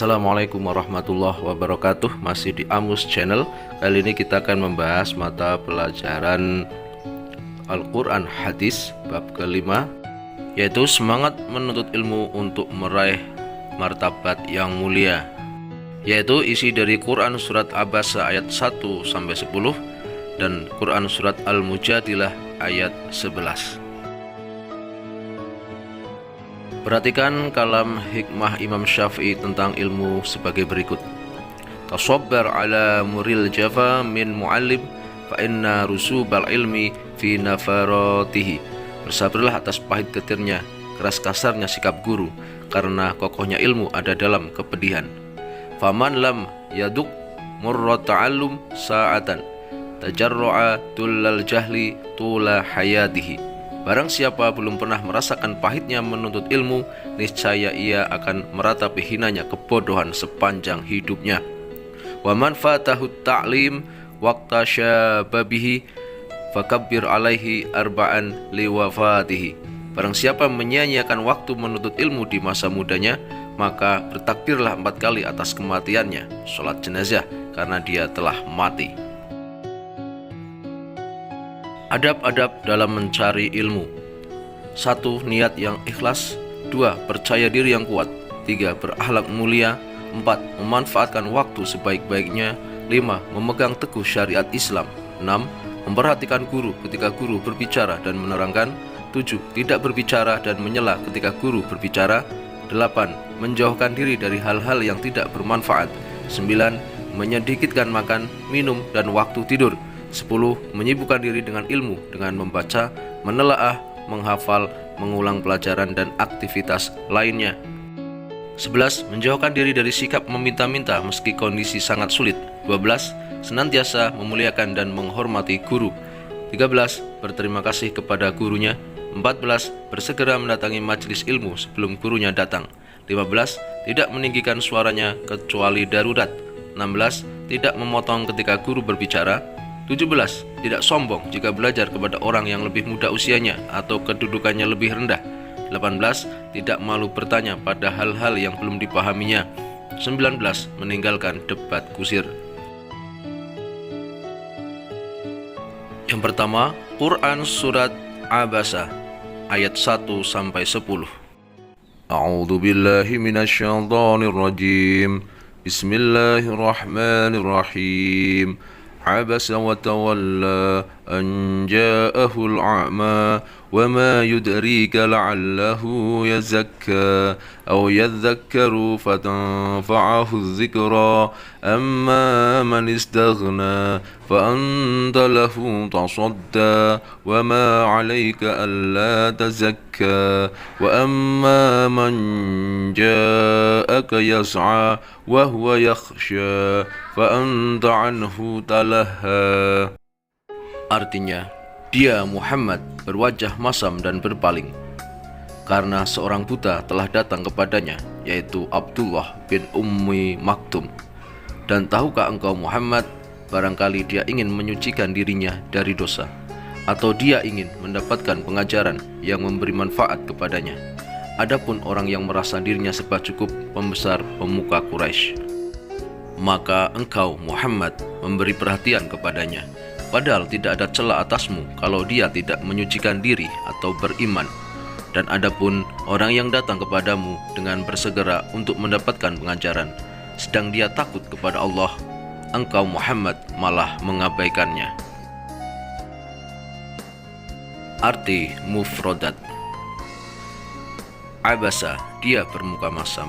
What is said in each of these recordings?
Assalamualaikum warahmatullahi wabarakatuh. Masih di Amus Channel. Kali ini kita akan membahas mata pelajaran Al-Quran Hadis bab kelima, yaitu semangat menuntut ilmu untuk meraih martabat yang mulia, yaitu isi dari Quran Surat Abasa ayat 1-10 dan Quran Surat Al-Mujadilah ayat 11. Perhatikan kalam hikmah Imam Syafi'i tentang ilmu sebagai berikut. Tasabbar ala muril jafa min muallim fa inna rusubal ilmi fi nafaratihi. Bersabarlah atas pahit getirnya, keras kasarnya sikap guru, karena kokohnya ilmu ada dalam kepedihan. Faman lam yaduk murra ta'allum sa'atan tajarru'a tullal jahli tula hayatihi. Barang siapa belum pernah merasakan pahitnya menuntut ilmu, niscaya ia akan meratapi hinanya kebodohan sepanjang hidupnya. Wa man fatahu ta'lim waqta syababihi fakabbir alaihi arba'an liwafatihi. Barang siapa menyia-nyiakan waktu menuntut ilmu di masa mudanya, maka bertakbirlah 4 kali atas kematiannya, sholat jenazah, karena dia telah mati. Adab-adab dalam mencari ilmu. 1. Niat yang ikhlas. 2. Percaya diri yang kuat. 3. Berakhlak mulia. 4. Memanfaatkan waktu sebaik-baiknya. 5. Memegang teguh syariat Islam. 6. Memperhatikan guru ketika guru berbicara dan menerangkan. 7. Tidak berbicara dan menyela ketika guru berbicara. 8. Menjauhkan diri dari hal-hal yang tidak bermanfaat. 9. Menyedikitkan makan, minum, dan waktu tidur. 10. Menyibukkan diri dengan ilmu dengan membaca, menelaah, menghafal, mengulang pelajaran dan aktivitas lainnya. 11. Menjauhkan diri dari sikap meminta-minta meski kondisi sangat sulit. 12. Senantiasa memuliakan dan menghormati guru. 13. Berterima kasih kepada gurunya. 14. Bersegera mendatangi majelis ilmu sebelum gurunya datang. 15. Tidak meninggikan suaranya kecuali darurat. 16. Tidak memotong ketika guru berbicara. 17. Tidak sombong jika belajar kepada orang yang lebih muda usianya atau kedudukannya lebih rendah. 18. Tidak malu bertanya pada hal-hal yang belum dipahaminya. 19. Meninggalkan debat kusir. Yang pertama, Quran Surat Abasa ayat 1-10. A'udzu billahi minasyaitonir rajim. Bismillahirrahmanirrahim. عبس وتولى أن جاءه الأعمى وما يدريك لعله يزكى أو يذكر فتنفعه الذكرى أما من استغنى فأنت له تصدى وما عليك ألا تزكى وأما من جاءك يسعى وهو يخشى فأنت عنه تلهى. Artinya, dia Muhammad berwajah masam dan berpaling, karena seorang buta telah datang kepadanya, yaitu Abdullah bin Ummi Maktum. Dan tahukah engkau Muhammad, barangkali dia ingin menyucikan dirinya dari dosa, atau dia ingin mendapatkan pengajaran yang memberi manfaat kepadanya. Adapun orang yang merasa dirinya serba cukup, pembesar pemuka Quraisy, maka engkau Muhammad memberi perhatian kepadanya, padahal tidak ada celah atasmu kalau dia tidak menyucikan diri atau beriman. Dan adapun orang yang datang kepadamu dengan bersegera untuk mendapatkan pengajaran, sedang dia takut kepada Allah, engkau Muhammad malah mengabaikannya. Arti mufradat. Abasa, dia bermuka masam.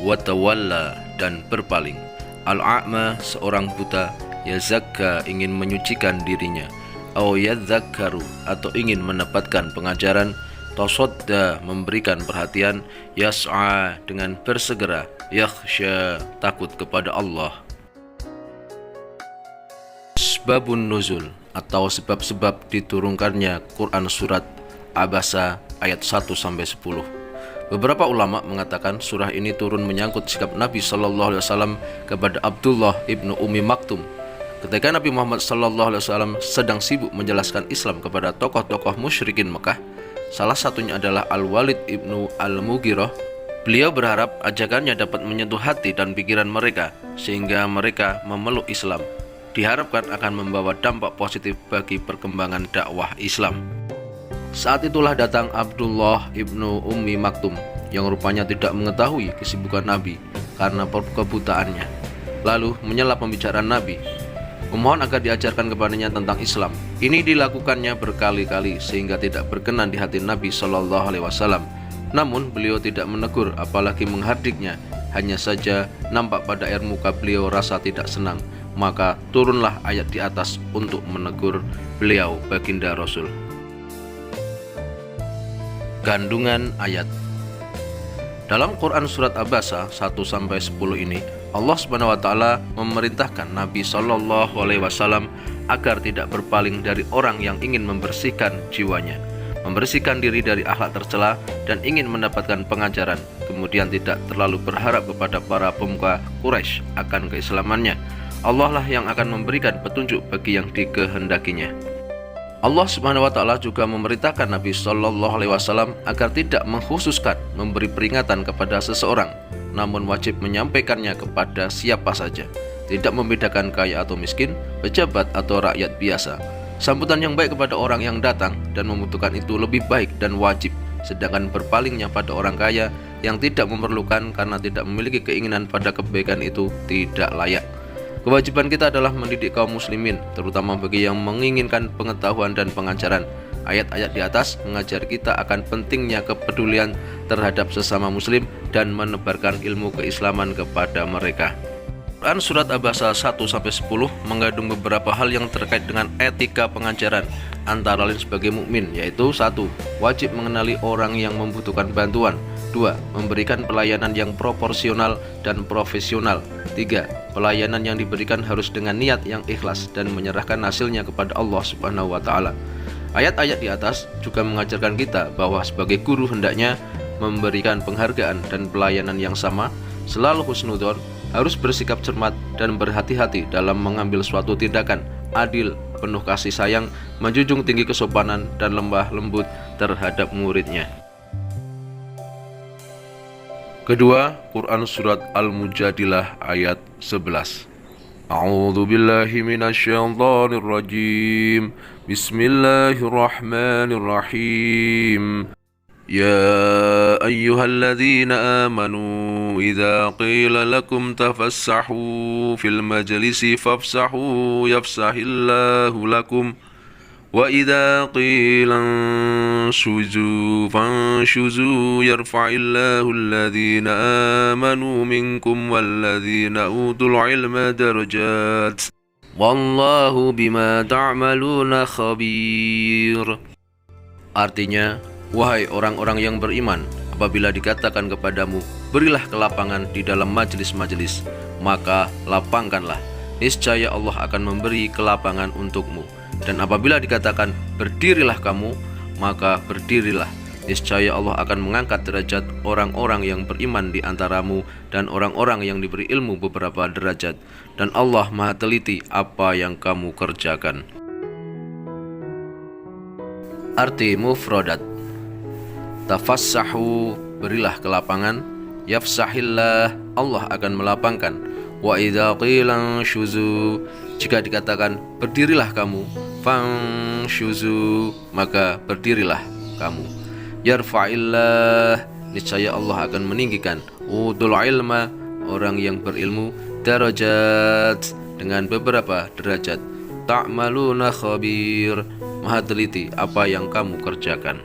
Watawalla, dan berpaling. Al-a'ma, seorang buta. Yazakka, ingin menyucikan dirinya. Au yadzakkaru, atau ingin mendapatkan pengajaran. Tasodda, memberikan perhatian. Yas'a, dengan bersegera. Yakhsha, takut kepada Allah. Sebabun nuzul, atau sebab-sebab diturunkannya Quran Surat Abasa ayat 1-10. Beberapa ulama mengatakan surah ini turun menyangkut sikap Nabi SAW kepada Abdullah ibnu Ummi Maktum. Ketika Nabi Muhammad SAW sedang sibuk menjelaskan Islam kepada tokoh-tokoh musyrikin Mekah, salah satunya adalah Al-Walid ibnu Al-Mughirah Beliau berharap ajakannya dapat menyentuh hati dan pikiran mereka sehingga mereka memeluk Islam. Diharapkan akan membawa dampak positif bagi perkembangan dakwah Islam. Saat itulah datang Abdullah ibnu Ummi Maktum yang rupanya tidak mengetahui kesibukan Nabi karena kebutaannya, lalu menyela pembicaraan Nabi, memohon agar diajarkan kepadanya tentang Islam. Ini dilakukannya berkali-kali sehingga tidak berkenan di hati Nabi Shallallahu Alaihi Wasallam. Namun beliau tidak menegur apalagi menghardiknya, hanya saja nampak pada air muka beliau rasa tidak senang. Maka turunlah ayat di atas untuk menegur beliau, baginda Rasul. Kandungan ayat. Dalam Quran surat Abasa 1-10 ini, Allah Subhanahu wa taala memerintahkan Nabi Shallallahu alaihi wasallam agar tidak berpaling dari orang yang ingin membersihkan jiwanya, membersihkan diri dari akhlak tercela dan ingin mendapatkan pengajaran, kemudian tidak terlalu berharap kepada para pemuka Quraisy akan keislamannya. Allah lah yang akan memberikan petunjuk bagi yang dikehendakinya. Allah Subhanahu wa taala juga memerintahkan Nabi Shallallahu alaihi wasallam agar tidak mengkhususkan memberi peringatan kepada seseorang, namun wajib menyampaikannya kepada siapa saja, tidak membedakan kaya atau miskin, pejabat atau rakyat biasa. Sambutan yang baik kepada orang yang datang dan membutuhkan itu lebih baik dan wajib, sedangkan berpalingnya pada orang kaya yang tidak memerlukan karena tidak memiliki keinginan pada kebaikan itu tidak layak. Kewajiban kita adalah mendidik kaum muslimin, terutama bagi yang menginginkan pengetahuan dan pengajaran. Ayat-ayat di atas mengajar kita akan pentingnya kepedulian terhadap sesama muslim dan menebarkan ilmu keislaman kepada mereka. Quran surat Abasa 1-10 mengandung beberapa hal yang terkait dengan etika pengajaran, antara lain sebagai mukmin, yaitu 1. Wajib mengenali orang yang membutuhkan bantuan. 2. Memberikan pelayanan yang proporsional dan profesional. 3. Pelayanan yang diberikan harus dengan niat yang ikhlas dan menyerahkan hasilnya kepada Allah Subhanahu wa taala. Ayat-ayat di atas juga mengajarkan kita bahwa sebagai guru hendaknya memberikan penghargaan dan pelayanan yang sama, selalu husnudzon, harus bersikap cermat dan berhati-hati dalam mengambil suatu tindakan, adil, penuh kasih sayang, menjunjung tinggi kesopanan dan lembah lembut terhadap muridnya. Kedua, Quran surat Al-Mujadilah ayat 11. A'udzu billahi minasyaitonir rajim. Bismillahirrahmanirrahim. Ya ayyuhalladzina amanu idza qila lakum tafassahu fil majlisi fafsahu yafsahillahu lakum wa idza qila anshuzu fanshuzu yarfa'illahu alladhina amanu minkum walladhina utul ilma darajat wallahu bima ta'maluna khabir. Artinya, wahai orang-orang yang beriman, apabila dikatakan kepadamu, berilah kelapangan di dalam majelis-majelis, maka lapangkanlah. Niscaya Allah akan memberi kelapangan untukmu. Dan apabila dikatakan, berdirilah kamu, maka berdirilah. Niscaya Allah akan mengangkat derajat orang-orang yang beriman di antaramu dan orang-orang yang diberi ilmu beberapa derajat. Dan Allah Maha teliti apa yang kamu kerjakan. Arti mufradat. Tafassahu, berilah kelapangan. Yafsahillah, Allah akan melapangkan. Wa idza qila syuzu, jika dikatakan berdirilah kamu, fanshuzu, maka berdirilah kamu. Yarfa'illah, niscaya Allah akan meninggikan. Utul ilma, orang yang berilmu. Darajat, dengan beberapa derajat. Ta'maluna khabir, Maha teliti apa yang kamu kerjakan.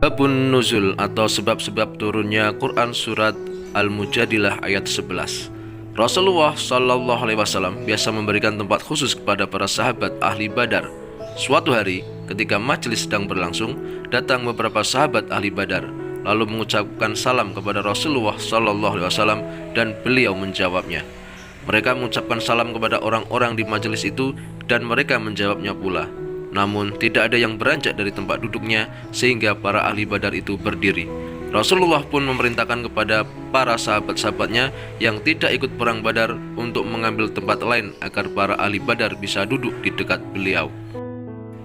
Babun nuzul atau sebab-sebab turunnya Quran surat Al-Mujadilah ayat 11. Rasulullah Shallallahu alaihi wasallam biasa memberikan tempat khusus kepada para sahabat ahli Badar. Suatu hari ketika majelis sedang berlangsung, datang beberapa sahabat ahli Badar lalu mengucapkan salam kepada Rasulullah Shallallahu alaihi wasallam dan beliau menjawabnya. Mereka mengucapkan salam kepada orang-orang di majelis itu dan mereka menjawabnya pula. Namun tidak ada yang beranjak dari tempat duduknya sehingga para ahli Badar itu berdiri. Rasulullah pun memerintahkan kepada para sahabat-sahabatnya yang tidak ikut perang Badar untuk mengambil tempat lain agar para ahli Badar bisa duduk di dekat beliau.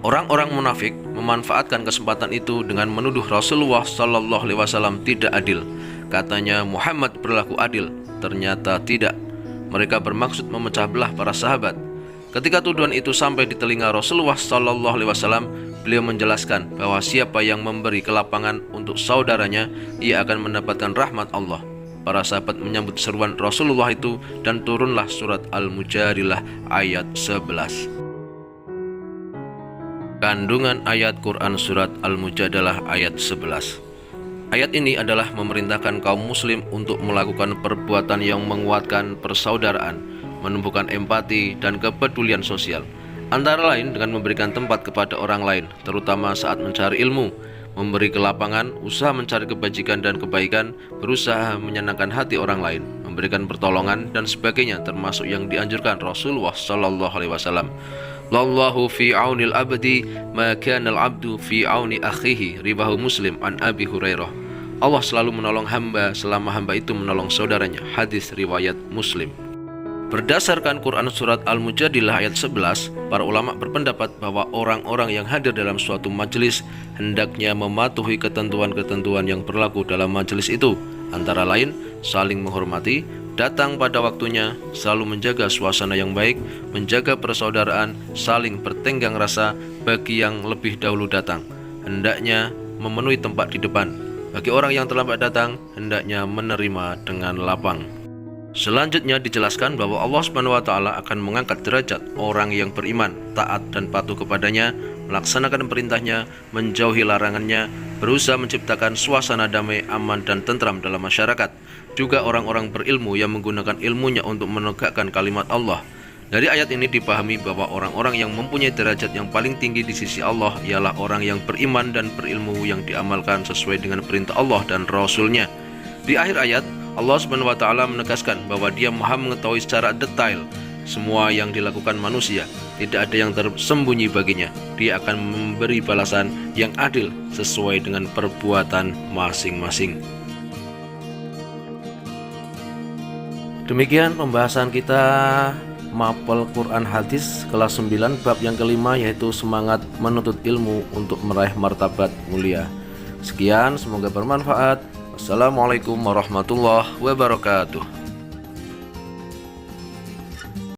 Orang-orang munafik memanfaatkan kesempatan itu dengan menuduh Rasulullah Shallallahu Alaihi Wasallam tidak adil. Katanya Muhammad berlaku adil, ternyata tidak. Mereka bermaksud memecah belah para sahabat. Ketika tuduhan itu sampai di telinga Rasulullah Shallallahu Alaihi Wasallam, beliau menjelaskan bahwa siapa yang memberi kelapangan untuk saudaranya, ia akan mendapatkan rahmat Allah. Para sahabat menyambut seruan Rasulullah itu dan turunlah surat Al-Mujadilah ayat 11. Kandungan ayat Quran surat Al-Mujadalah ayat 11. Ayat ini adalah memerintahkan kaum muslim untuk melakukan perbuatan yang menguatkan persaudaraan, menumbuhkan empati dan kepedulian sosial, antara lain dengan memberikan tempat kepada orang lain, terutama saat mencari ilmu, memberi kelapangan, usaha mencari kebajikan dan kebaikan, berusaha menyenangkan hati orang lain, memberikan pertolongan dan sebagainya, termasuk yang dianjurkan Rasulullah Shallallahu Alaihi Wasallam. Lallahu fi aunil abdi ma kana al-abdu fi auni akhihi, riwahu Muslim an Abi Hurairah. Allah selalu menolong hamba selama hamba itu menolong saudaranya. Hadis riwayat Muslim. Berdasarkan Quran surat Al-Mujadilah ayat 11, para ulama berpendapat bahwa orang-orang yang hadir dalam suatu majelis hendaknya mematuhi ketentuan-ketentuan yang berlaku dalam majelis itu, antara lain saling menghormati, datang pada waktunya, selalu menjaga suasana yang baik, menjaga persaudaraan, saling bertenggang rasa bagi yang lebih dahulu datang. Hendaknya memenuhi tempat di depan. Bagi orang yang terlambat datang, hendaknya menerima dengan lapang. Selanjutnya dijelaskan bahwa Allah SWT akan mengangkat derajat orang yang beriman, taat dan patuh kepadanya, melaksanakan perintahnya, menjauhi larangannya, berusaha menciptakan suasana damai, aman dan tentram dalam masyarakat. Juga orang-orang berilmu yang menggunakan ilmunya untuk menegakkan kalimat Allah. Dari ayat ini dipahami bahwa orang-orang yang mempunyai derajat yang paling tinggi di sisi Allah ialah orang yang beriman dan berilmu yang diamalkan sesuai dengan perintah Allah dan Rasul-Nya. Di akhir ayat, Allah SWT menegaskan bahwa Dia Maha mengetahui secara detail semua yang dilakukan manusia. Tidak ada yang tersembunyi baginya. Dia akan memberi balasan yang adil sesuai dengan perbuatan masing-masing. Demikian pembahasan kita Mapel Quran Hadis kelas 9 bab yang kelima, yaitu semangat menuntut ilmu untuk meraih martabat mulia. Sekian, semoga bermanfaat. Wassalamualaikum warahmatullahi wabarakatuh.